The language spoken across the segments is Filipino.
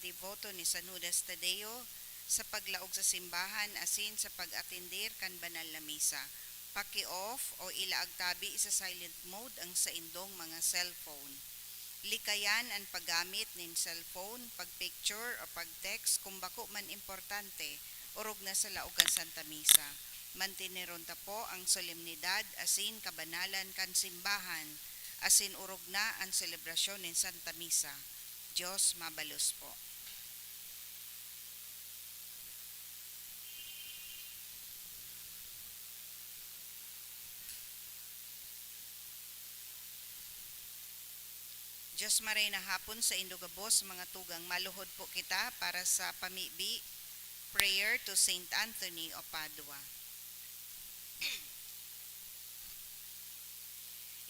pagtiboto ni San Judas Tadeo sa paglaog sa simbahan asin sa pag-atindir kan banal na misa. Paki-off o ilaag tabi sa silent mode ang sa indong mga cellphone. Likayan ang paggamit nin cellphone, pagpicture o pagtext kung bako man importante, urog na sa laog kan Santa Misa. Mantineron ta po ang solemnidad asin kabanalan kan simbahan, asin urog na ang selebrasyon nin Santa Misa. Diyos mabalos po. Diyos maray na hapon sa Indogabos, mga tugang maluhod po kita para sa pamibi, prayer to Saint Anthony of Padua.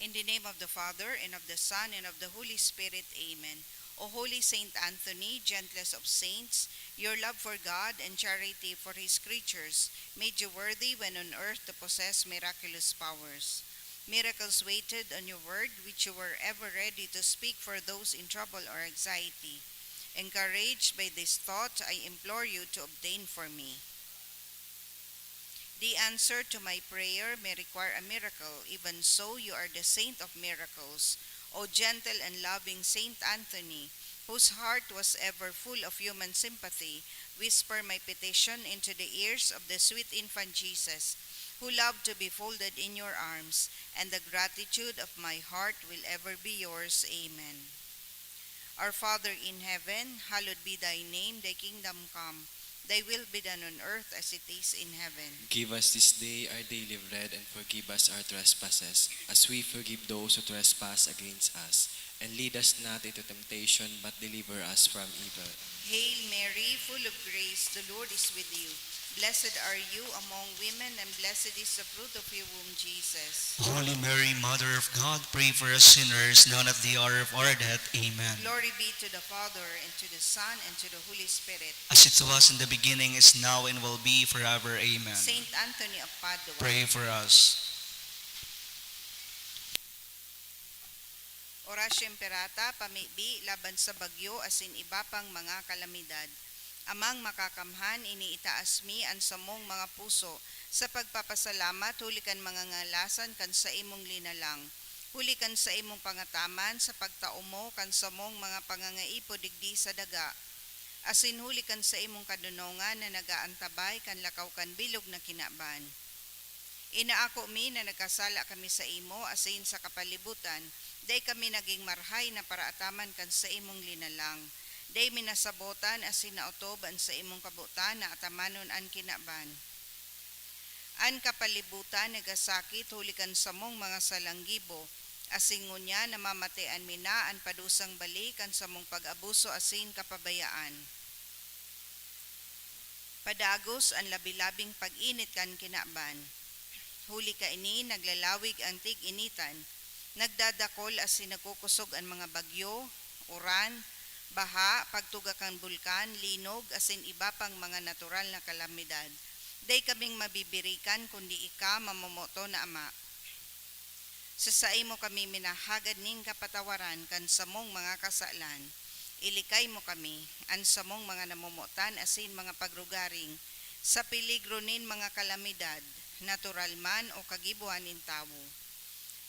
In the name of the Father, and of the Son, and of the Holy Spirit, Amen. O Holy Saint Anthony, gentlest of saints, your love for God and charity for His creatures made you worthy when on earth to possess miraculous powers. Miracles waited on your word, which you were ever ready to speak for those in trouble or anxiety. Encouraged by this thought, I implore you to obtain for me. The answer to my prayer may require a miracle. Even so, you are the saint of miracles. O gentle and loving Saint Anthony, whose heart was ever full of human sympathy, whisper my petition into the ears of the sweet infant Jesus, who loved to be folded in your arms, and the gratitude of my heart will ever be yours. Amen. Our Father in heaven, hallowed be thy name, thy kingdom come. Thy will be done on earth as it is in heaven. Give us this day our daily bread, and forgive us our trespasses, as we forgive those who trespass against us. And lead us not into temptation, but deliver us from evil. Hail Mary, full of grace, the Lord is with you. Blessed are you among women, and blessed is the fruit of your womb, Jesus. Holy Mary, Mother of God, pray for us sinners, now and at the hour of our death. Amen. Glory be to the Father, and to the Son, and to the Holy Spirit. As it was in the beginning, is now, and will be forever. Amen. Saint Anthony of Padua, Pray for us. Orasyo Imperata, pamibi, laban sa bagyo, asin iba pang mga kalamidad. Amang makakamhan, iniitaas mi ang samong mga puso, sa pagpapasalamat, hulikan mga ngalasan kan sa imong linalang. Hulikan sa imong pangataman, sa pagtaumo kan samong mga pangangaipo digdi sa daga. Asin hulikan sa imong kadunongan na nagaantabay kan lakaw kan bilog na kinaban. Inaako mi na nagkasala kami sa imo, asin sa kapalibutan, day kami naging marhay na paraataman kan sa imong linalang. Day minasabotan asin nautoban sa imong kabutan na atamanon an kinaban. An kapalibutan nagasakit hulikan sa mong mga salanggibo, asin ngunya namamatean mina an padusang balikan sa mong pag-abuso asin kapabayaan. Padagos ang labilabing pag-init kan kinaban. Huli ka ini naglalawig ang tig-initan, nagdadakol asin nagkukusog ang mga bagyo, uran, baha, pagtuga kang bulkan, linog, asin iba pang mga natural na kalamidad. Day kaming mabibirikan kundi ika mamomoto na Ama. Sa mo kami minahagad ning kapatawaran kan samong mga kasalan. Ilikay mo kami, an samong mga namomotan asin mga pagrugaring, sa peligro nin mga kalamidad, natural man o kagibuan nin tawo.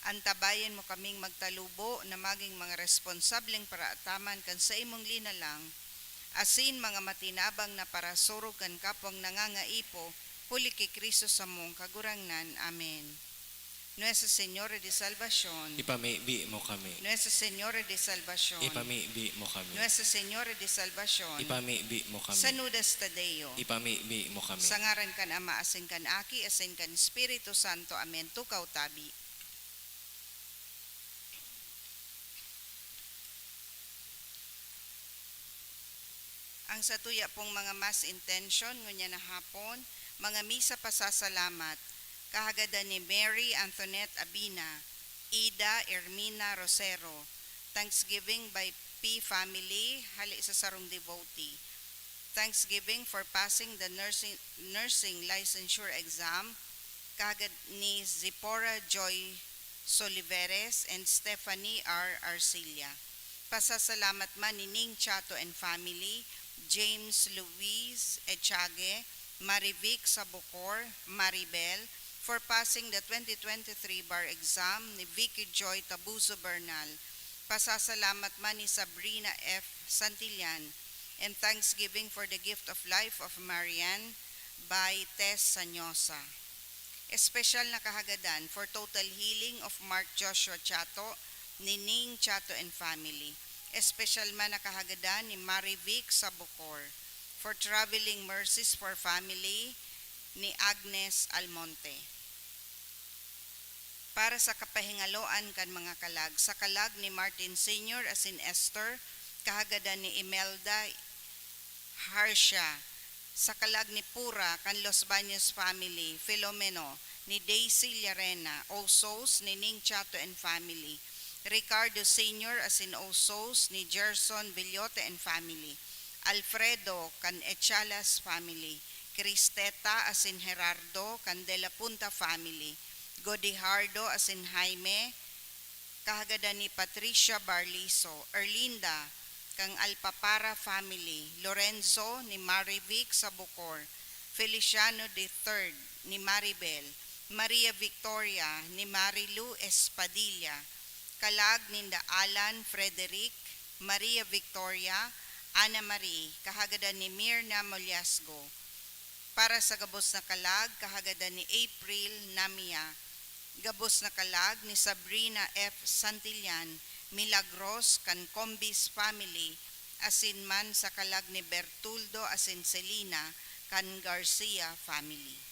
Antabayan mo kaming magtalubo na maging mga responsableng paraataman kan sa imong linalang, asin mga matinabang na parasurog kan kapwang nangangaipo, huli kay Kristo sa mong kagurangnan. Amen. Nuestra Señora de Salvación, Ipamibi mo kami. Nuestra Señora de Salvación, Ipamibi mo kami. Nuestra Señora de Salvación, Ipamibi mo kami. San Judas Tadeo, Ipamibi mo kami. sa ngaran kan Ama, asin kan Aki, asin kan Espiritu Santo. Amen. Tukaw tabi. Ang satuya pong mga mass intention ngunya na hapon, mga misa pasasalamat, kahagadan ni Mary Antoinette Abina, Ida Ermina Rosero, Thanksgiving by P. Family, hali sa sarong devotee. Thanksgiving for passing the nursing licensure exam, kahagad ni Zipporah Joy Soliveres and Stephanie R. Arcilla. Pasasalamat man ni Ning Chato and family, James Luis Echage, Marivic Sabocor, Maribel, for passing the 2023 bar exam ni Vicky Joy Tabuso Bernal. Pasasalamat man ni Sabrina F. Santillan, and thanksgiving for the gift of life of Marianne by Tess Sanyosa. Espesyal na kahagadan for total healing of Mark Joshua Chato, ni Ning Chato and family. Espesyal man na kahagadan ni Marivic Sabocor. For traveling mercies for family ni Agnes Almonte. Para sa kapahingaloan kan mga kalag, sa kalag ni Martin Sr. as in Esther, kahagadan ni Imelda Harsha, sa kalag ni Pura kan Los Baños family, Filomeno, ni Daisy Llarena, Osos ni Ning Chato and family, Ricardo Sr. as in Osos ni Gerson Villote and family, Alfredo kan Echalas family, Cristeta as in Gerardo kan De La Punta family, Godijardo as in Jaime, kahagadan ni Patricia Barliso, Erlinda kang Alpapara family, Lorenzo ni Marivic Sabocor, Feliciano III ni Maribel, Maria Victoria ni Marilu Espadilla, kalag ninda Alan Frederick, Maria Victoria, Ana Marie, kahagadan ni Mirna Molyasgo. Para sa gabos na kalag, kahagadan ni April Namia, gabos na kalag ni Sabrina F. Santillan, Milagros kan Combis family, asin man sa kalag ni Bertuldo asin Celina kan Garcia family.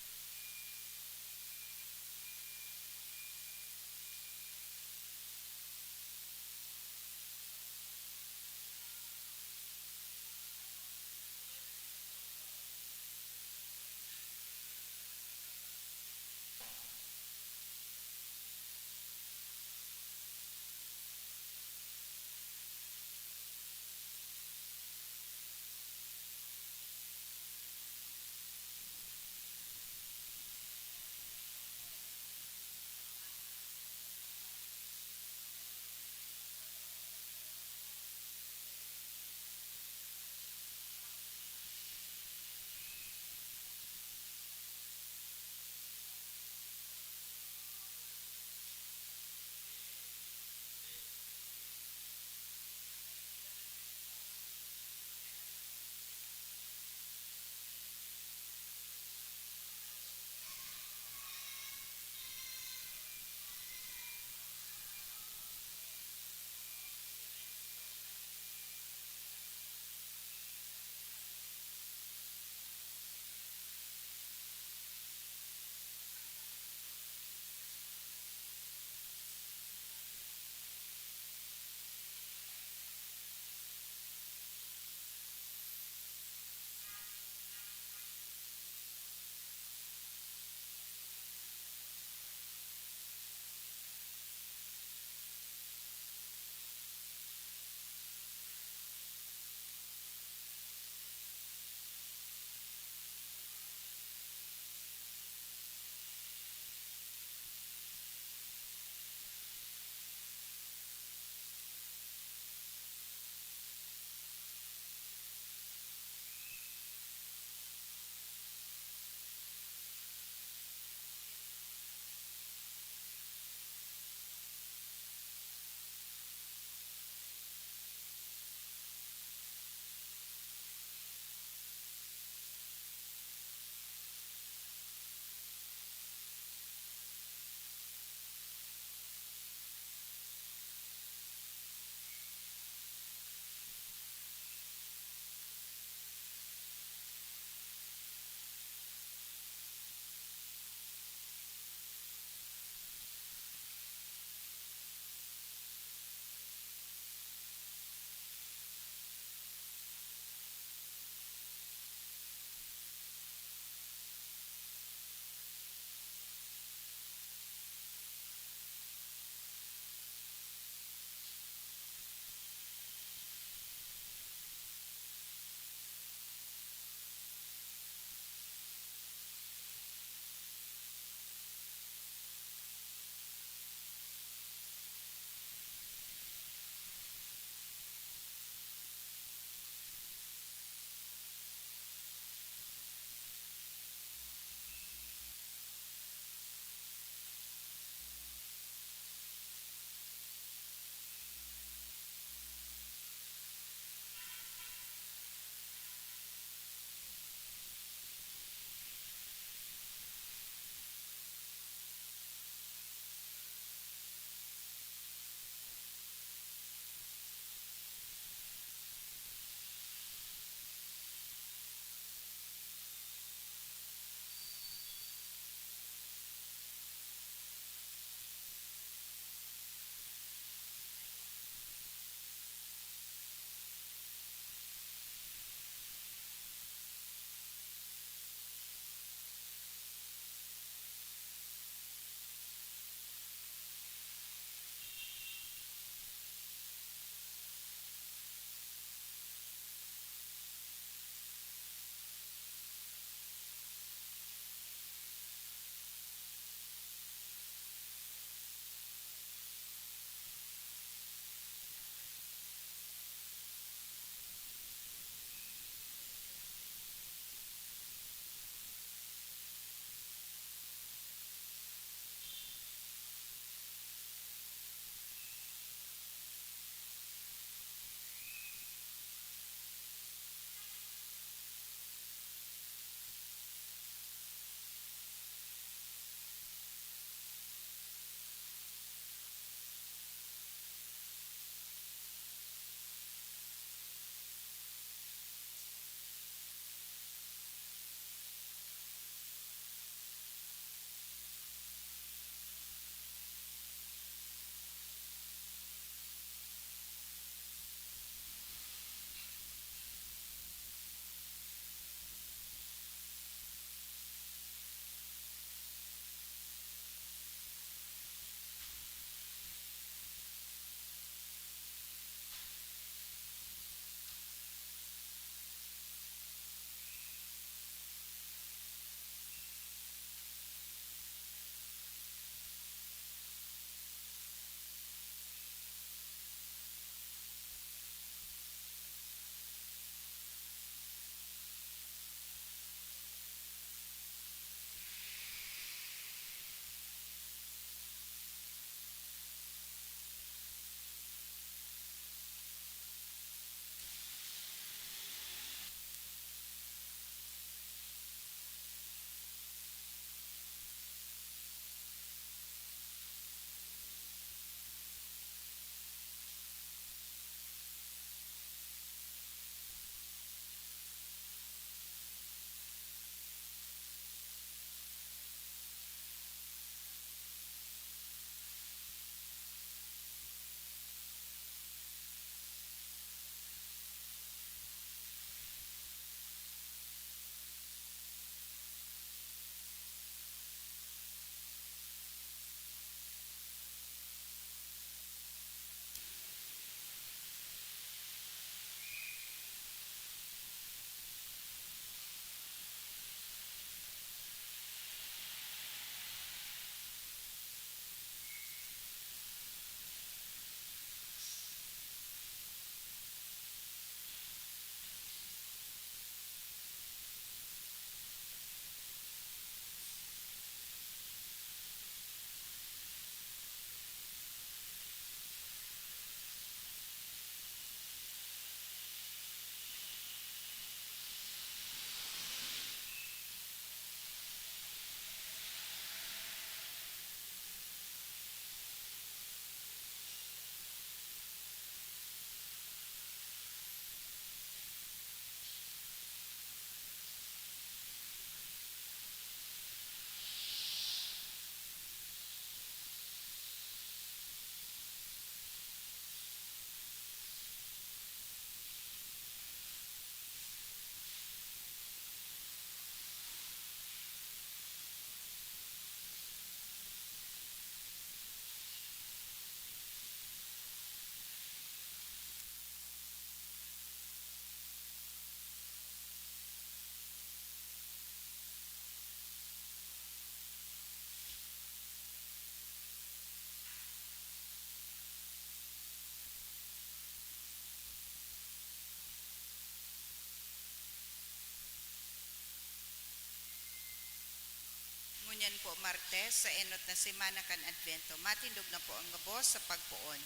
Union po Martes sa enot na semana kan Advento. Matindog na po ang gabos sa pagpuon.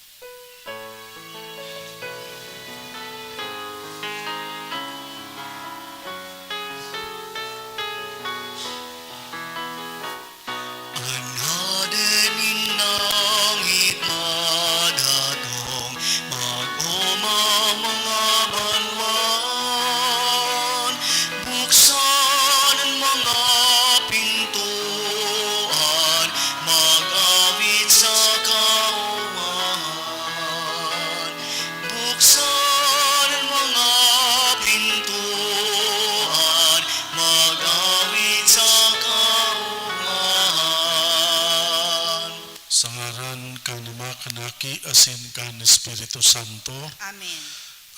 Anhaden inang ipadhatong mag-uma mga banwan, buksan ang mga pintuan, mag-awit sa kaumahan. Buksan ang mga pintuan, mag-awit sa kaumahan. Sa ngaran ka nama kanaki asin kan Espiritu Santo, Amen.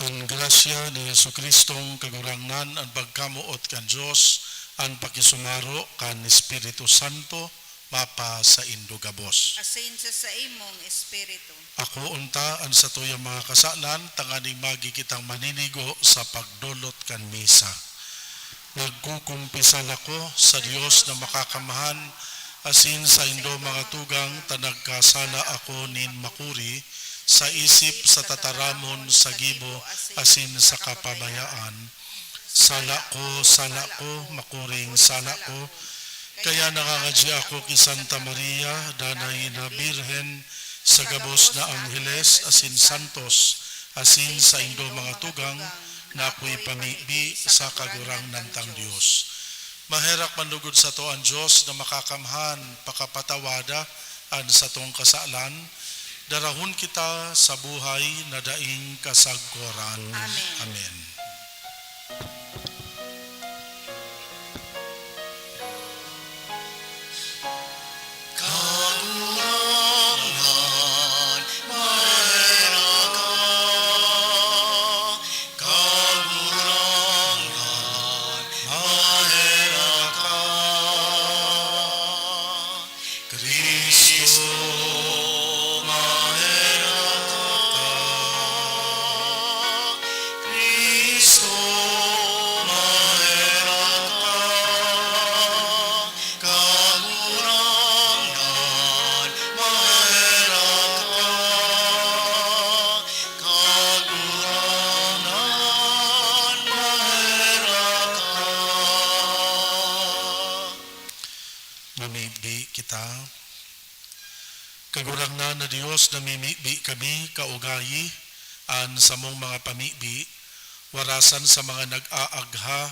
ang grasya ni Jesucristong kagurangnan ang pagkamuot kan Dios, ang pakisumaro kan Espiritu Santo mapa sa indugabos. Asin sa imong espiritu. Ako unta ang sa tuyang mga kasalan tanganing magi kitang maninigo sa pagdulot kan misa. Nagkukumpisal ako sa Dios na makakamahan asin sa indo mga tugang tanagkasala ako nin makuri sa isip sa tataramon sa gibo asin sa kapabayaan. Sala ko, makuring sala ko, kaya nangangadya ako kay Santa Maria, danay na Birhen, sa gabos na Angheles, asin Santos, asin sa indo mga tugang, na ako'y pamibi sa kagurang nantang Diyos. Maherak manlugod sa to ang Diyos na makakamhan, pakapatawada, an sa tong kasalan, darahon kita sa buhay na daing kasagkoran. Amen. Amen. Kagurangan, mahera ka. Kagurangan, mahera ka. Kristo, mahera ka. Kristo, mahera ka. Kagurangan, mahera ka. Kagurangan, mahera ka. Mamibi kita. Kagurangnan na Dios na mimibi kami kaugayi an sa mong mga pamibi, warasan sa mga nag-aagha,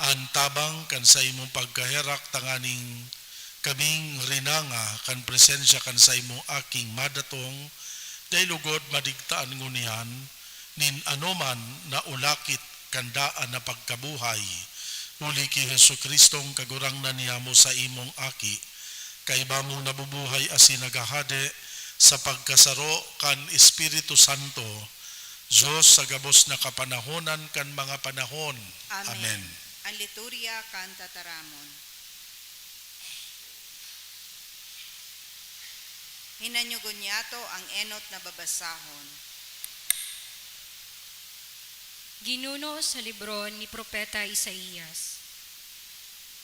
an tabang kan sa imong pagkaherak tanganing kaming rinanga kan presensya kan sa imong aking madatong, day lugod madigtaan ngunihan, nin anoman na ulakit kandaan na pagkabuhay, uli ki Jesucristong kagurangnan niya mo sa imong aki, kaiba mong nabubuhay asin nagahade sa pagkasaro kan Espiritu Santo, Diyos sa gabos na kapanahonan kan mga panahon. Amen. Amen. Ang liturya kan tataramon. Hinanyugon niyato ang enot na babasahon. Ginuno sa libro ni Propeta Isaías.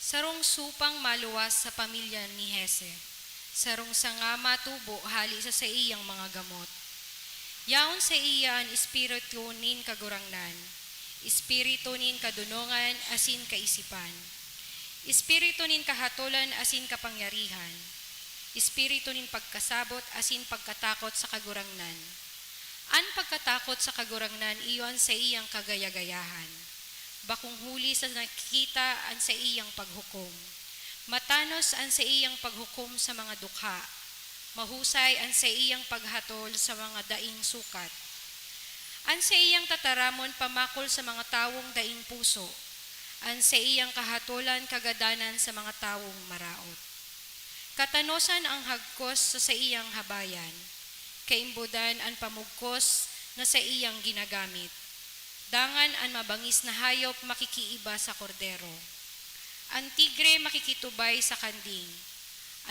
Sarong supang maluwas sa pamilya ni Hese, sarong sanga matubo hali sa iyang mga gamot. Yaon sa iya ang espiritu nin kagurangnan, espiritu nin kadunungan asin kaisipan, espiritu nin kahatulan asin kapangyarihan, espiritu nin pagkasabot asin pagkatakot sa kagurangnan. An pagkatakot sa kagurangnan iyon sa iyang kagayagayahan. Bakong huli sa nakikita an sa iyang paghukom. Matanos an sa iyang paghukom sa mga dukha. Mahusay an sa iyang paghatol sa mga daing sukat. An sa iyang tataramon pamakol sa mga tawong daing puso. An sa iyang kahatulan kagadanan sa mga tawong maraot. Katanosan ang hagkos sa iyang habayan. Kaimbudan ang pamugkos na sa iyang ginagamit. Dangan ang mabangis na hayop makikiiba sa kordero. Ang tigre makikitubay sa kanding.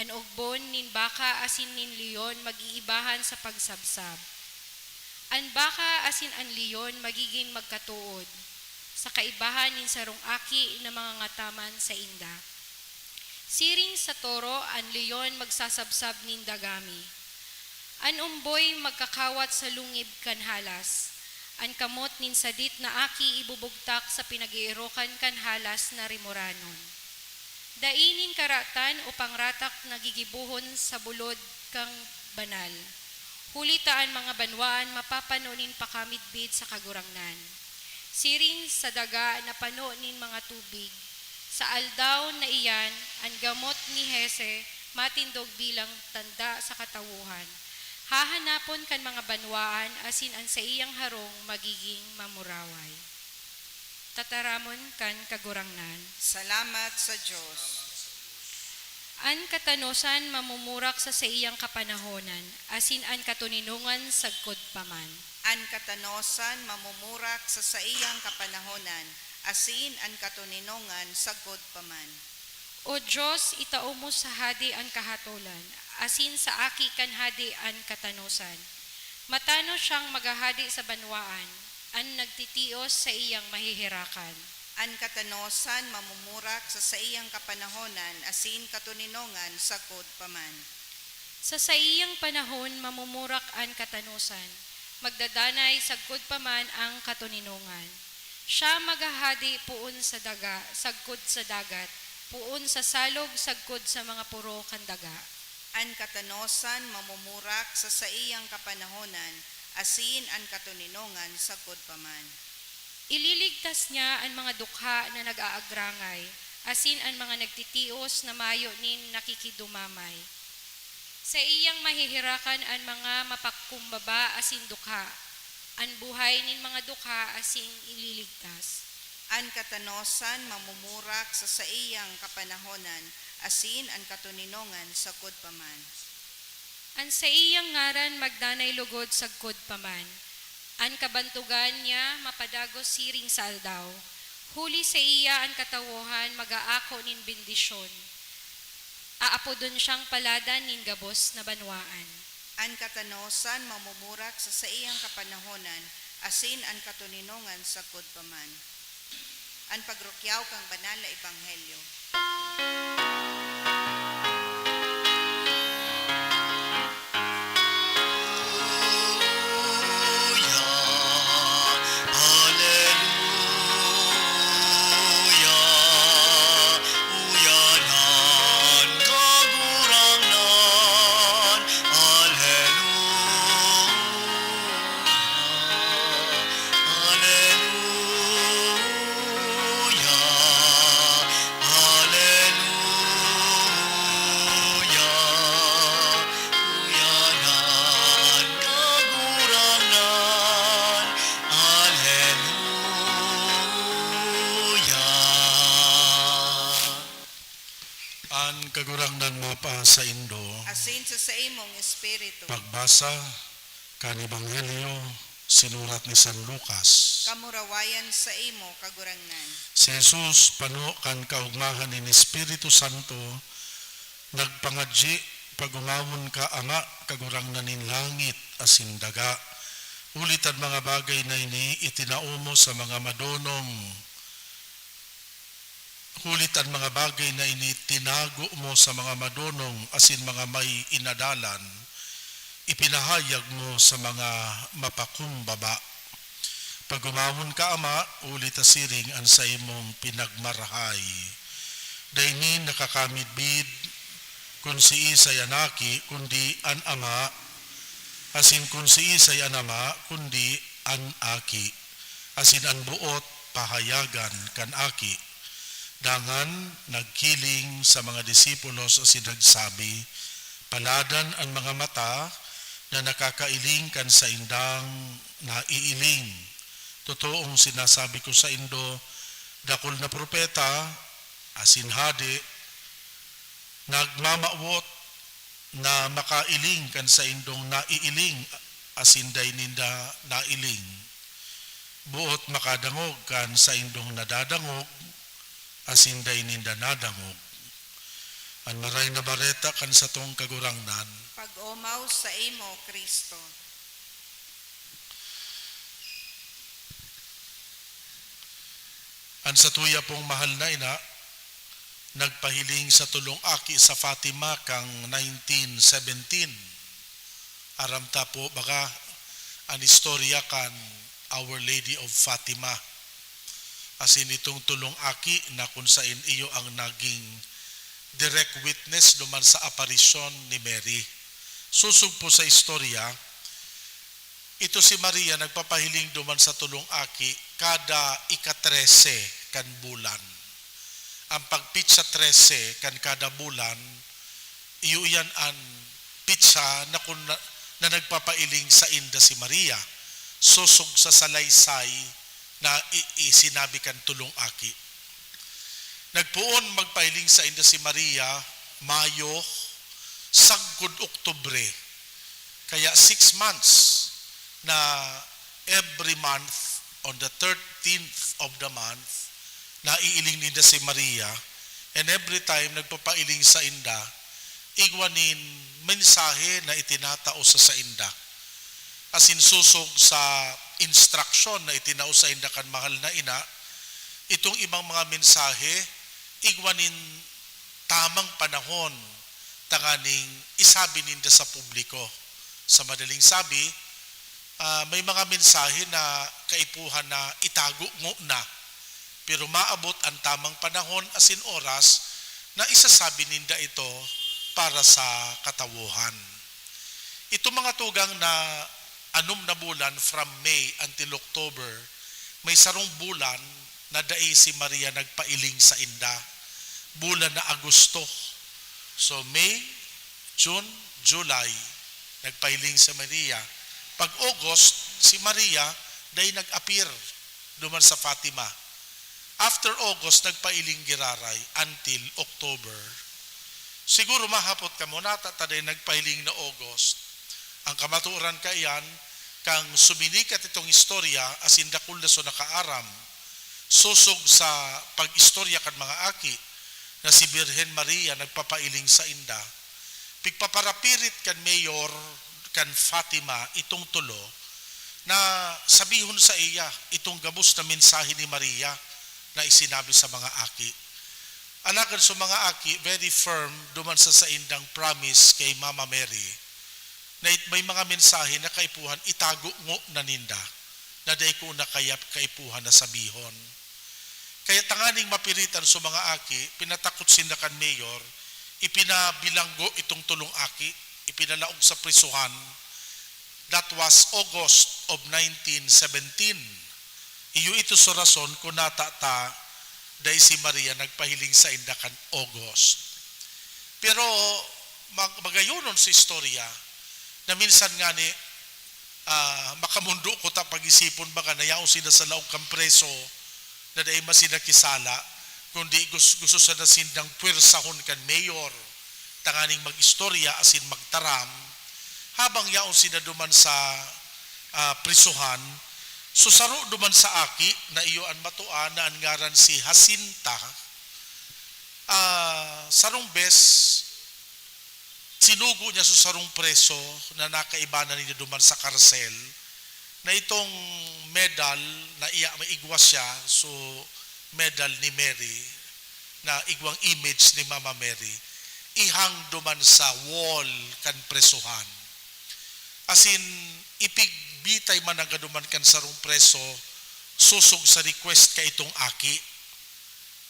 Ang ugbon nin baka asin nin leon mag-iibahan sa pagsabsab. Ang baka asin ang leon magiging magkatuod. Sa kaibahan nin sarong aki na mga ngataman sa inda. Siring sa toro, an leon magsasabsab nin dagami. An umboy magkakawat sa lungib kan halas. An kamot nin sadit na aki ibubugtak sa pinag-iirokan kan halas na rimoranon. Dainin karatan o pangratak nagigibuhon sa bulod kang banal. Hulitaan mga banwaan mapapanonin pakamidbid sa kagurangnan. Siring sa daga na panonin mga tubig. Sa aldaw na iyan, ang gamot ni Hese matindog bilang tanda sa katawuhan. Hahanapon kan mga banwaan asin ang sa iyang harong magiging mamuraway. Tataramon kan kagurangnan. Salamat sa Diyos. An katanosan mamumurak sa iyang kapanahonan, asin an katuninungan sagkod paman. An katanosan mamumurak sa iyang kapanahonan, asin an katuninongan sagod paman. O Diyos, itao mo sa hadi ang kahatulan, asin sa aki kan hadi ang katanosan. Matano siyang magahadi sa banwaan, an nagtitios sa iyang mahihirakan. An katanosan mamumurak sa iyang kapanahonan, asin katuninongan sagod paman. Sa iyang panahon mamumurak ang katanosan, magdadanay sagkod paman ang katuninongan. Siya magahadi puon sa daga, sagkod sa dagat, puon sa salog, sagkod sa mga puro kan daga. An katanosan mamumurak sa iyang kapanahonan, asin an katuninongan sagod paman. Ililigtas niya ang mga dukha na nag-aagrangay, asin ang mga nagtitios na mayo nin nakikidumamay. Sa iyang mahihirakan ang mga mapakkumbaba asin dukha, ang buhay nin mga dukha asin ililigtas. An katanosan mamumurak sa iyang kapanahonan, asin an katuninongan sagod paman. Ang sa iyang ngaran magdanay lugod sagkod paman. Ang kabantugan niya mapadagos siring sa aldaw. Huli sa iya ang katawuhan mag-aako nin bendisyon. Aapodon siyang paladan nin gabos na banwaan. An katanosan mamumurak sa iyang kapanahonan, asin an katuninongan sagod paman. An pagrukyaw kang banal na ebanghelyo. An kagurangnan mapa sa Indo, Asin sa imong espiritu. pagbasa kan Ebanghelyo sinurat ni San Lucas. Kamurawayan sa imo kagurangnan. Si Jesus pano kan kaugmahan ni Espiritu Santo nagpangadji pagumawon ka ama kagurangnan nin langit asin daga. Ulitan mga bagay na ini itinaumo sa mga madonong. Hulitan mga bagay na ini tinago mo sa mga madonong asin mga may inadalan. Ipinahayag mo sa mga mapakumbaba. Pagumawon ka ama, ulit asiring ang sa imong pinagmarahay. Daini nakakamidbid kung si Isay anaki, kundi an ama, asin kung si Isay an ama, kundi an aki, asin ang buot pahayagan kan aki. Dangan nagkiling sa mga disipulos asin nagsabi, paladan ang mga mata na nakakailing kan sa indang naiiling. Totoong sinasabi ko sa Indo, dakol na propeta, asin hadi, nagmamawot na makailing kan sa indong naiiling, asin day ninda nailing. Buot makadangog kan sa indong nadadangog, asin day ninda nadangog. Ang maray na bareta kan sa tong kagurangnan, Pag-umaw sa imo, Kristo. ang sa tuya pong mahal na ina, nagpahiling sa tulong aki sa Fatima kang 1917. Aramta po baga ang istorya kan Our Lady of Fatima. Asin itong tulong aki na kung saan iyo ang naging direct witness duman sa aparisyon ni Mary. Susog po sa istorya, ito si Maria nagpapahiling duman sa tulong aki kada ika-13 kan bulan. Ang pagpitsa 13 kan kada bulan, iyo yan ang pitsa na nagpapailing sa inda si Maria. Susog sa salaysay na isinabi kan tulong aki. Nagpuon magpailing sa inda si Maria, Mayo, sagkod Oktubre. Kaya 6 months na every month, on the 13th of the month, na iiling ninda si Maria, and every time nagpapailing sa inda, igwanin mensahe na itinatao sa inda. Asin susog sa instruction na itinao sa inda kan mahal na ina, itong ibang mga mensahe, igwanin tamang panahon tanganing isabi ninda sa publiko. Sa madaling sabi, may mga mensahe na kaipuhan na itago na, pero maabot ang tamang panahon asin oras na isasabi ninda ito para sa katawuhan. Ito mga tugang na 6 na bulan from May until October, may sarong bulan na dai si Maria nagpailing sa inda. Bulan na Agosto. So May, June, July, nagpailing sa Maria. Pag August, si Maria dahil nag-appear duman sa Fatima. After August, nagpailing giraray until October. Siguro mahapot ka muna, taday nagpailing na August. Ang kamaturan ka iyan, kang suminikat itong istorya asin dakul na so nakaaram, susog sa pag-istorya kan mga aki, na si Birhen Maria nagpapailing sa inda, pigpaparapirit kan Mayor kan Fatima itong tulo, na sabihon sa iya itong gabos na mensahe ni Maria na isinabi sa mga aki. Alagan sa mga aki, very firm duman sa indang promise kay Mama Mary, na may mga mensahe na kaipuhan itago ngo na ninda, na day ko na kaipuhan na sabihon. Kaya tanganing mapiritan sa mga aki, pinatakot sindakan Mayor, ipinabilanggo itong tulong aki, ipinalaog sa prisuhan. That was August of 1917. Iyo ito sa rason kung natata dahil si Maria nagpahiling sa indakan August. Pero magayunon sa istorya, na minsan nga ni makamundo ko ta pag-isipon baka nayaw sila sa laog kang preso na dahil masinakisala, kundi gusto sa nasindang pwersahon kan Mayor, tanganing mag-istorya asin magtaram, habang yaon sila duman sa prisuhan, susaro duman sa aki na iyo ang matuan na ang ngaran si Jacinta, sarong bes, sinugo niya sa sarong preso na nakaibanan niya duman sa karsel, na itong medal na iya may igwas siya, so medal ni Mary na igwang image ni Mama Mary, ihang duman sa wall kan presuhan. Asin ipigbitay man ang duman kan sarong preso, susog sa request ka itong aki.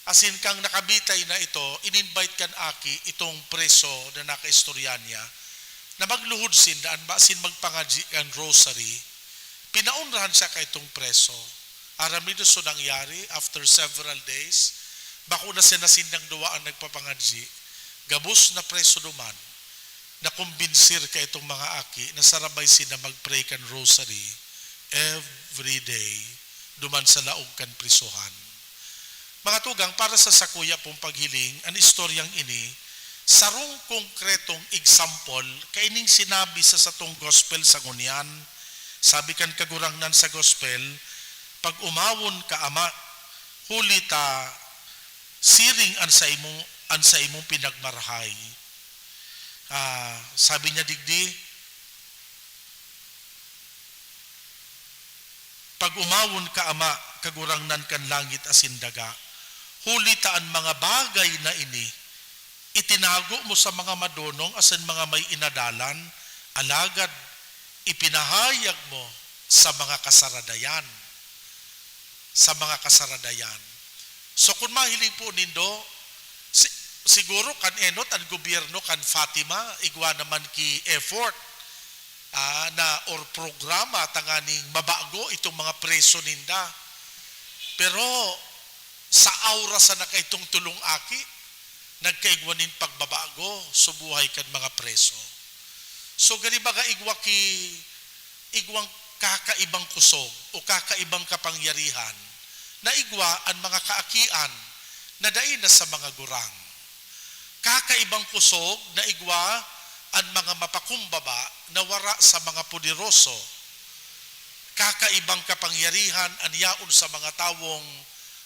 Asin kang nakabitay na ito, in-invite kan aki itong preso na nakaistorya niya, na magluhod sin daan ba sin magpangaji ang rosary, pinaunrahan siya kay itong preso. Aram nito so nangyari, after several days, bako na sinasindang duwaan nagpapangaji, gabos na preso duman, na kumbinsir ka itong mga aki, na sarabay sina magpray kan rosary every day, duman sa laog kan prisuhan. Mga tugang, para sa sakuya pong paghiling, ang istoryang ini, sarong konkretong example, kaining sinabi sa satong gospel sa ngunyan, sabi kan kagurangnan sa gospel, pag umawon ka ama, huli ta, siring an sa imong pinagmarhay. Sabi niya digdi, pag umawon ka ama, kagurangnan kan langit asin daga, Hulitaan mga bagay na ini, itinago mo sa mga madonong asan mga may inadalan, alagad ipinahayag mo sa mga kasaradayan. Sa mga kasaradayan. So kung mahiling po nindo, siguro kan enot ang gobyerno kan Fatima, igwa naman ki effort na or programa tanganing mabago itong mga preso ninda. Pero sa aura sa nakaitong tulong aki, nagkaigwanin pagbabago subuhay kan mga preso. So gani baga igwang kakaibang kusog o kakaibang kapangyarihan na igwa ang mga kaakian na dain na sa mga gurang. Kakaibang kusog na igwa ang mga mapakumbaba na wara sa mga puderoso. Kakaibang kapangyarihan ang yaon sa mga tawong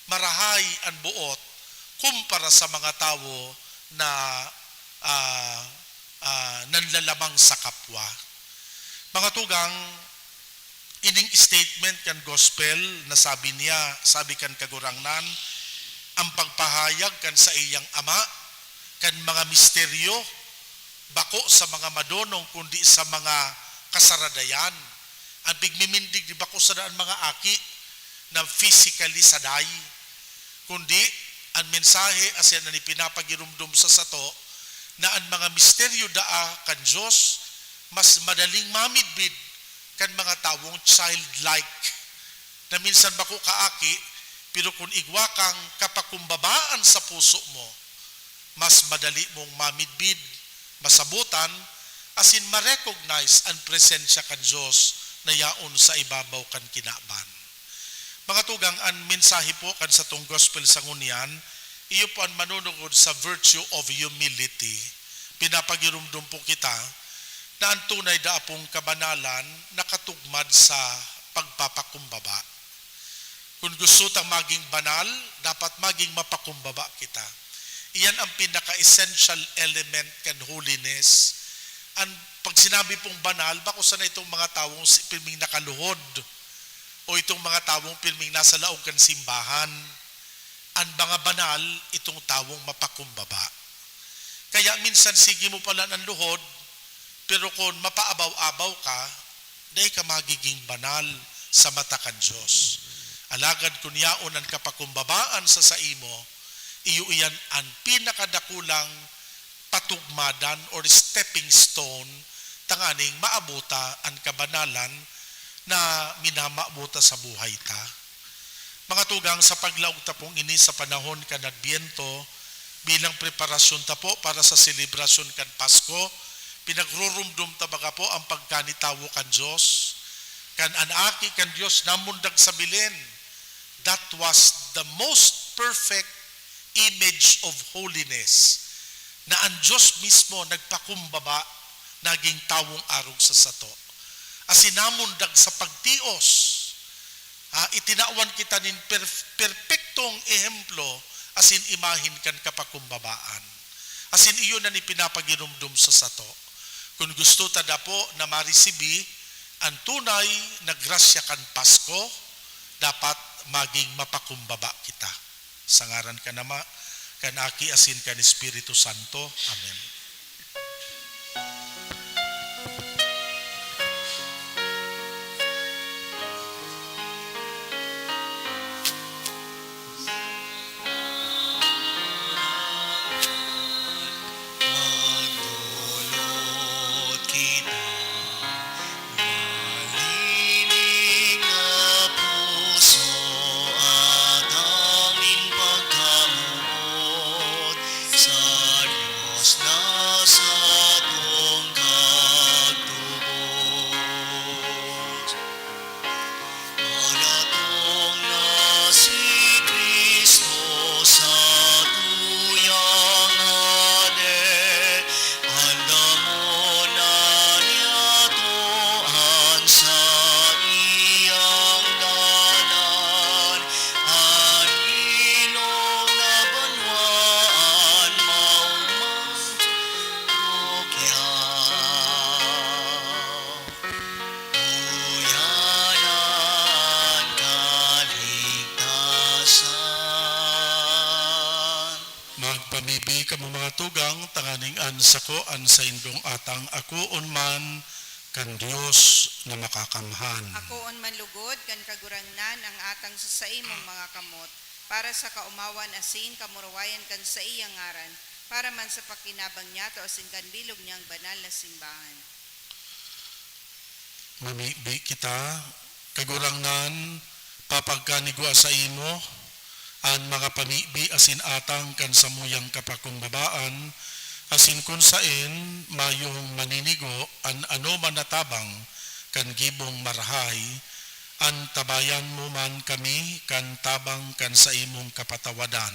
marahay ang buot kumpara sa mga tawo na nanlalamang sa kapwa. Mga tugang, ining statement kan gospel na sabi kan kagurangnan, ang pagpahayag kan sa iyang ama, kan mga misteryo, bako sa mga madonong kundi sa mga kasaradayan. Ang pigmimindig di bako sa daan mga aki na physically saday, kundi ang mensahe asyan na ni pinapagirumdum sa sato na ang mga misteryo daa kan Diyos mas madaling mamidbid kan mga tawong childlike na minsan bako kaaki pero kung igwa kang kapakumbabaan sa puso mo, mas madali mong mamidbid, masabutan, asin ma-recognize ang presensya kan Diyos na yaon sa ibabaw kan kinaban. Mga tugang, ang mensahe po kan sa tong gospel sa ngunyan, iyo po ang manunugod sa virtue of humility. Pinapagirumdum po kita na ang tunay daapong kabanalan nakatugmad sa pagpapakumbaba. Kung gusto tang maging banal, dapat maging mapakumbaba kita. Iyan ang pinaka-essential element kan holiness. Ang pag sinabi pong banal, bako sana itong mga tawong pirming nakaluhod o itong mga tawong pirming nasa laog kan simbahan. Ang mga banal, itong tawong mapakumbaba. Kaya minsan sige mo pala ng luhod, pero kung mapaabaw-abaw ka, dahi ka magiging banal sa mata kan Diyos. Alagad kun yaon ang kapakumbabaan sa saimo, iyo iyan ang pinakadakulang patugmadan or stepping stone tanganing maabuta ang kabanalan na minamabuta sa buhay ta. Mga tugang, sa paglaog ta pong ini sa panahon kan Adbyento, bilang preparasyon ta po para sa selebrasyon kan Pasko, pinagrurumdum ta baga po ang pagkanitawo kan Diyos, kan anaki kan Diyos namundag sa bilin. That was the most perfect image of holiness, na ang Diyos mismo nagpakumbaba, naging tawong arog sa sato. Asinamundag sa pagtios, itinawan kita nin perpektong ehemplo, asin imahin kan kapakumbabaan. Asin iyon na ni pinapagirumdum sa sato. Kung gusto tada po na marisibi ang tunay na grasya kan Pasko, dapat maging mapakumbaba kita. Sa ngaran ka nama, kanaki asin kan Espiritu Santo. Amen. Magdulot kita, malinig na puso at aming pagkamuot sa Diyos na sakoan sa indong atang akuon man kan Dios na makakamhan. Ako on manlugod kan kagurangnan ang atang sa imong mga kamot para sa kaumawan asin kamurawayan kan sa iyang ngaran para man sa pakinabang niya to asin kan bilog niyang banal na simbahan. Mamibi kita, kagurangnan, papagkanigwa sa imo, ang mga pamibi asin atang kan samuyang kapakumbabaan, asin kun sain mayong maninigo an ano man natabang kan gibong marhay an tabayan mo man kami kan tabang kan sa imong kapatawadan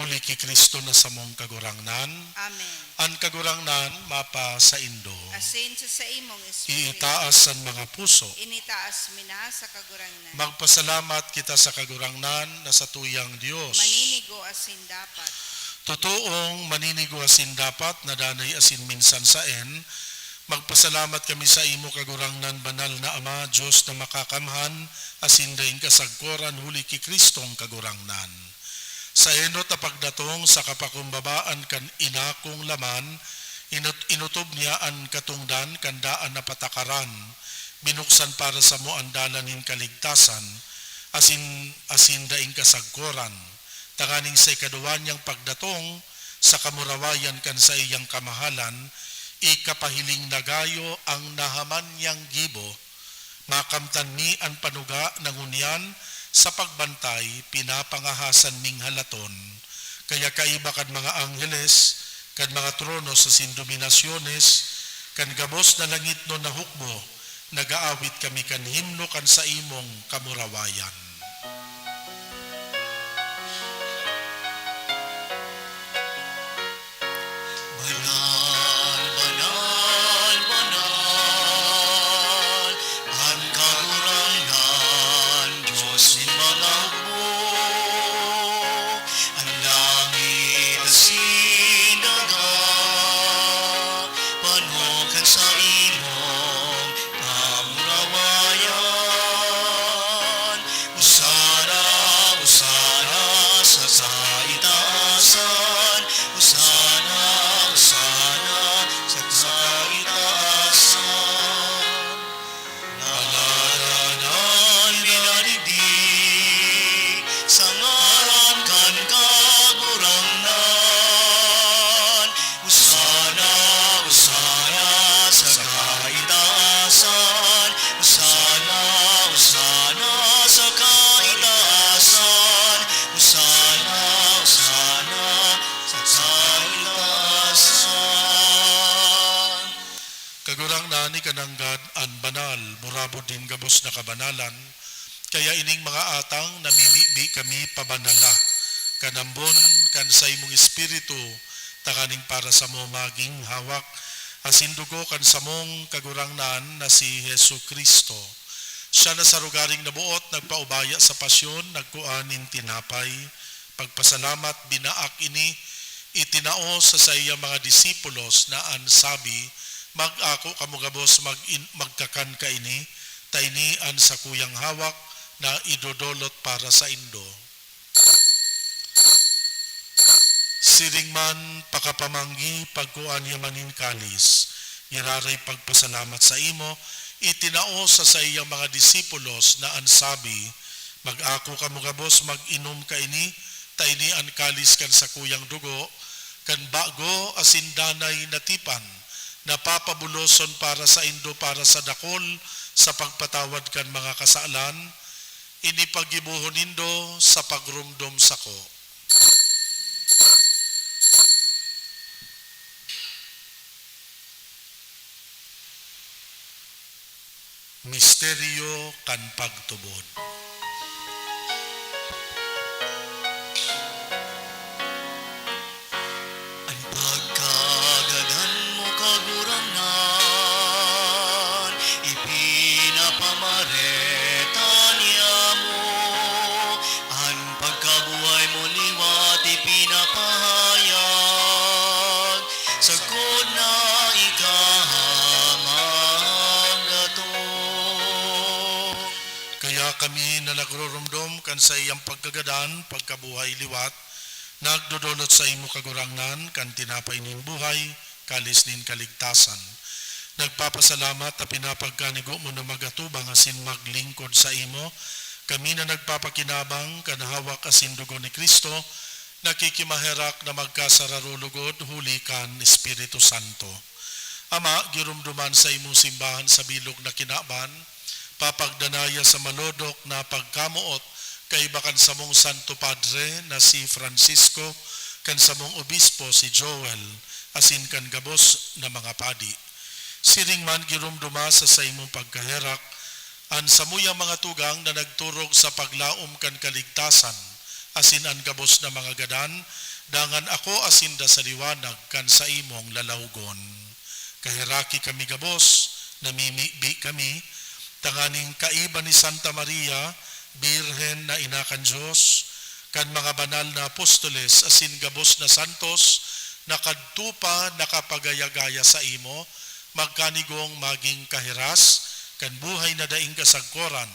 uli ki Kristo na samong kagurangnan Amen. an kagurangnan mapa sa indo Asin sa imong espiritu. iitaas ang mga puso Initaas mina sa kagurangnan. magpasalamat kita sa kagurangnan na sa tuyang Dios. Maninigo asin dapat. Totoong maninigo asin dapat na danay asin minsan saen, magpasalamat kami sa imo kagurangnan banal na Ama, Diyos na makakamhan, asin daing kasagkoran huli ki Kristong kagurangnan. Sa enot na pagdatong sa kapakumbabaan kan inakong laman, inutob niya ang katungdan kandaan na patakaran, binuksan para sa mo ang dalanin kaligtasan, asin daing kasagkoran, tanganing sa ikaduwan niyang pagdatong sa kamurawayan kan sa iyang kamahalan, ikapahiling nagayo ang nahaman niyang gibo, makamtan ni ang panuga ng unyan sa pagbantay, pinapangahasan ning halaton, kaya kaiba kan mga angheles, kan mga trono sa sindominasyones, kan gabos na langit no na hukbo, nagaawit kami kan himno kan sa imong kamurawayan. Banal, banal, banal, ang kagurangan, Diyos ni mga hukbo. Ang langit at sinaga, panokan sa imong kamurawayan. Usara, usara sa kaitaasan, usara, usara sa kaitaasan. Nalalanan binadigdig sa ngaran kan kagurangnan. Usana, usana sa kaitaasan, usana, usana sa kaitaasan, usana, usana sa kaitaasan. Kagurang nani kananggad an banal, murabod din gabos na kabanalan, kaya ining mga atang namimibi kami pabanala, kanambon kan sa imong espiritu, takaning para sa mo maging hawak, asin dugo kan sa mong kagurangnan na si Hesu Kristo. Siya na sa rugaring nabuot, nagpaubaya sa pasyon, nagkuanin tinapay, pagpasalamat binaak ini, itinao sa iya mga disipulos na ansabi, mag-ako kamugabos magkakan ka ini, tainian sa kuyang hawak na idodolot para sa indo. Siringman pakapamanggi pagkuan yamanin kalis, iraray pagpasalamat sa imo, itinao sa iyang mga disipulos na ansabi, mag-ako kamugabos mag-inom ka ini, tainian kalis kan sa kuyang dugo, kan bago asindanay natipan, napapabuloson para sa indo para sa dakol, sa pagpatawad kan mga kasalan, inipagibuhon nindo sa pagrumdom sako. Misteryo kan pagtubod. Ang pagkagadan mo kagurangan, ipinapamareta niya mo. Ang pagkabuhay mo liwat, ipinapahayag. Sagod na ikahamagato. Kaya kami na nagrurumdom kan sa iyang pagkagadan, pagkabuhay liwat, nagdodolot sa imo kagurangnan, kan tinapay ning buhay, kalis nin kaligtasan. Nagpapasalamat na pinapagkanigo mo na magatubang asin maglingkod sa imo. Kami na nagpapakinabang kanahawak asin dugo ni Kristo, nakikimaherak na magkasararulugod huli kan Espiritu Santo. Ama, girumduman sa imong simbahan sa bilog na kinaban, papagdanaya sa malodok na pagkamuot kay bakan sa mong Santo Padre na si Francisco, kan sa mong obispo si Joel, asin kan gabos na mga padi. Siring man girumduma sa imong pagkaherak, an samuyang mga tugang na nagturog sa paglaom kan kaligtasan, asin an gabos na mga gadan, dangan ako asin da sa liwanag kan sa imong lalawgon. Kahiraki kami gabos, namimibi kami, tanganing kaiba ni Santa Maria, Birhen na ina kan Diyos, kan mga banal na apostoles, asin gabos na santos, nakadtupa nakapagayagaya sa imo, magkanigong maging kahiras, kan buhay na daing kasagkoran,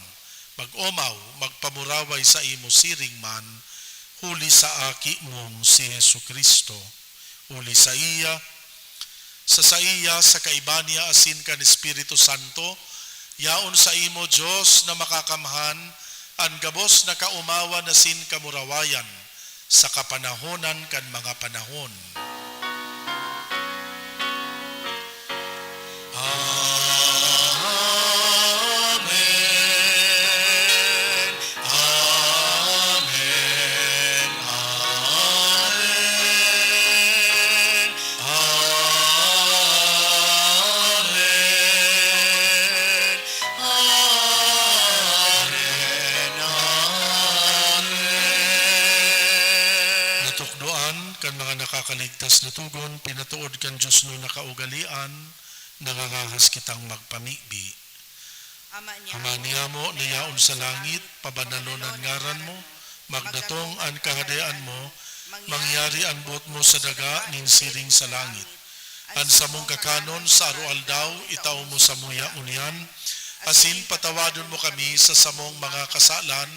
mag-omaw, magpamuraway sa imo siring man, huli sa aki mong si Yesu Kristo. Huli sa iya, sa kaibanya asin kan Espiritu Santo, yaon sa imo Diyos na makakamhan, ang gabos na kaumawan asin kamurawayan, sa kapanahonan kan mga panahon. Amen. Amen. Amen. Amen. Amen. Natukdoan kan mga nakakaligtas na tugon, pinatuod kan Diyos no nakaugalian, nangangahas kitang magpamibi. Ama niya mo, niyaon sa langit, pabanalonan ngaran mo, magdatong ang kahadean mo, mangyari ang buot mo sa daga, ninsiring sa langit. Ang samong kakanon sa arualdaw, itaw mo sa muya unian, asin patawadon mo kami sa samong mga kasalan,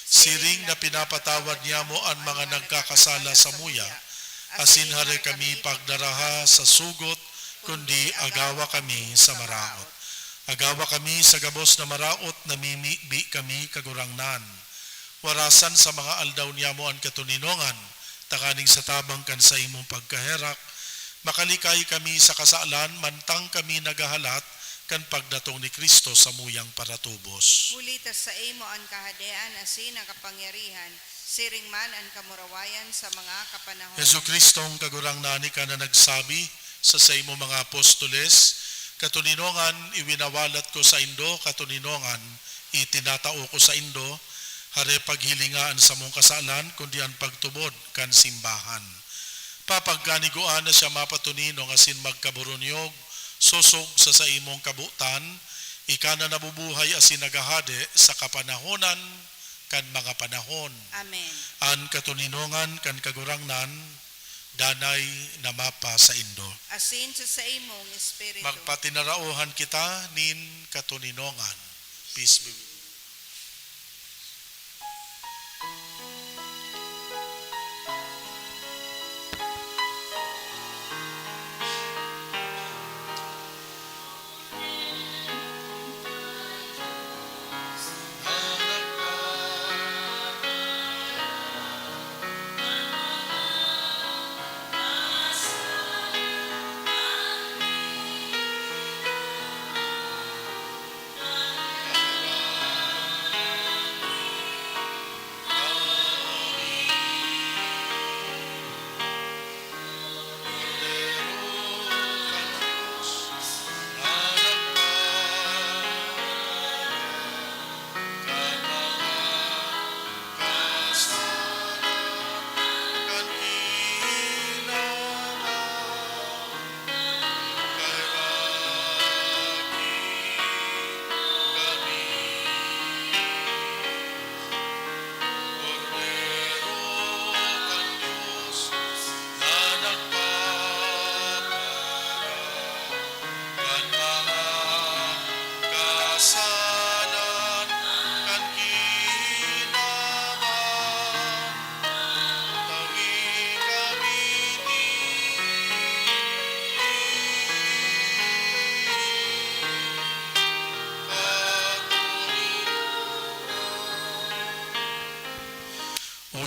siring na pinapatawad niya mo ang mga nagkakasala sa muya, asin hari kami pagdaraha sa sugot, kundi agawa kami sa maraot. Agawa kami sa gabos na maraot, namimibi kami kagurangnan. Warasan sa mga aldaw niya mo ang katuninongan, takaning sa tabang kan sa imong pagkaherak, makalikay kami sa kasalan, mantang kami nagahalat, kan pagdatong ni Kristo sa muyang paratubos. Hulitas sa imo ang kahadean asin ang kapangyarihan, siring man ang kamurawayan sa mga kapanahon. Yesu Kristong kagurangnan ka na nagsabi sa imo mga apostoles, katuninongan iwinawalat ko sa indo, katuninongan itinatao ko sa indo, hare paghilingaan sa mong kasalan, kundi ang pagtubod kan simbahan. Papagkaniguan na siya mapatuninong asin magkaburunyog, susog sa imong kabutan, ika na nabubuhay asin nagahade sa kapanahonan kan mga panahon. Amen. An katuninongan kan kagurangnan, danay na mapa sa indo. Asin sa imong espiritu. Magpatinarauhan kita nin katuninongan. Peace be with you.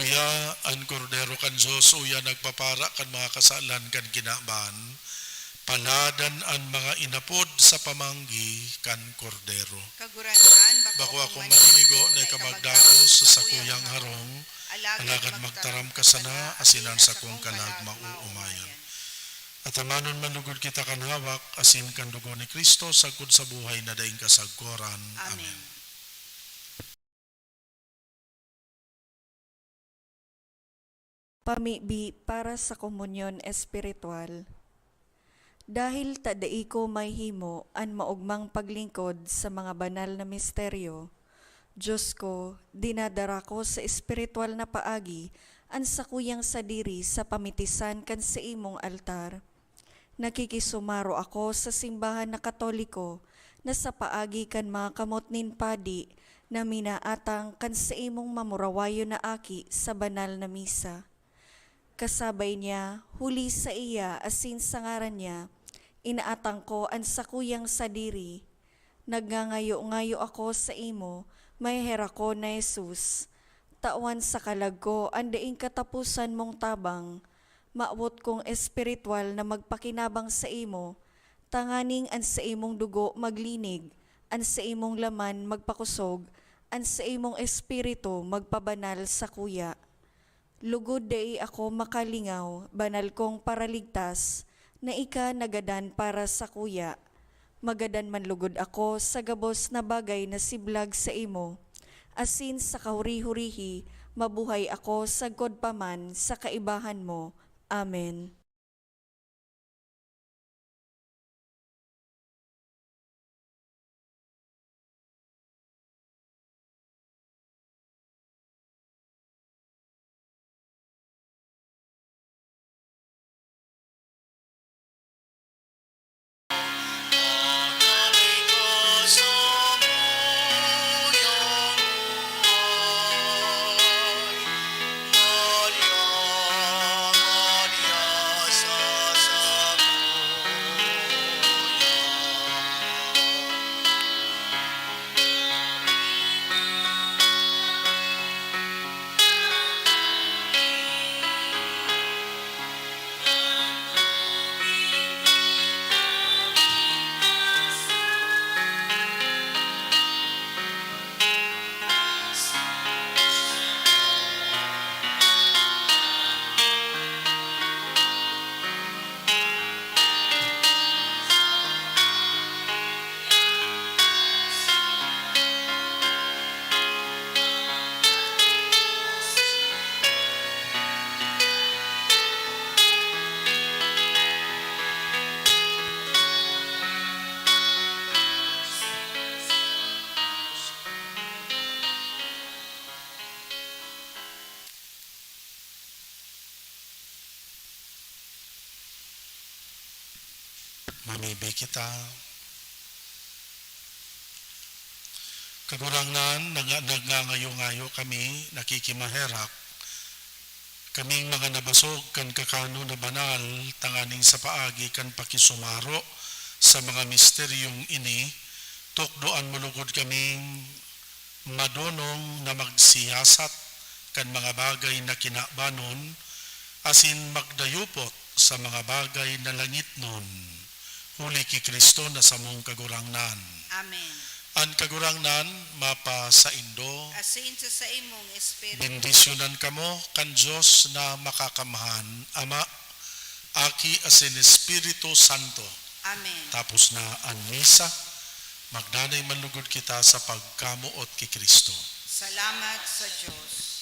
Aya ang kordero kan Diyos uya nagpapara kan mga kasalan kan kinaban. Paladan ang mga inapod sa pamanggi kan kordero. Kagurangan, Bako ako maniligo na ikamagdakos sa sakuyang harong, alagad magtaram kasana asinan sa kong kalag mauumayan. At amanon manlugod kita kan hawak, asin kan dugo ni Kristo, sagkod sa buhay na daing kasagkoran. Amen. Pamibi para sa komunyon espiritual. Dahil tadai ko may himo an maugmang paglingkod sa mga banal na misteryo, Diyos ko, dinadara ko sa espiritual na paagi an sakuyang sadiri sa pamitisan kan sa imong altar. Nakikisumaro ako sa simbahan na Katoliko na sa paagi kan mga kamot nin padi na minaatang kan sa imong mamurawayo na aki sa banal na misa. Kasabay niya, huli sa iya asin sa ngaran niya, inaatang ko ang sakuyang sadiri. Nagngangayo-ngayo ako sa imo, may hera ko na Jesus. Tawan sa kalag ko, andaing katapusan mong tabang. Maawot kong espiritual na magpakinabang sa imo, tanganing an sa imong dugo maglinig, an sa imong laman magpakusog, an sa imong espiritu magpabanal sa kuya. Lugod dai ako makalingaw, banal kong paraligtas, na ika nagadan para sa kuya. Magadan man lugod ako sa gabos na bagay na siblag sa imo. Asin sa kahuri-hurihi, mabuhay ako sagkod paman sa kaibahan mo. Amen. Mamibi kita. Kagurangan, nagngangayo-ngayo kami, nakikimaherak. Kaming mga nabasog kan kakano na banal, tanganing sa paagi kan pakisumaro sa mga misteryong ini, tukdoan mulugod kaming madonong na magsiyasat kan mga bagay na kinabanon, asin magdayupot sa mga bagay na langit nun. Huli ki Kristo na sa mong kagurangnan. Amen. Ang kagurangnan, mapa sa Indo, Asin sa imong espiritu. bendisyonan kamo kan Diyos na makakamahan, Ama, Aki asin Espiritu Santo. Amen. Tapos na ang misa, magdanay manlugod kita sa pagkamuot ki Kristo. Salamat sa Diyos.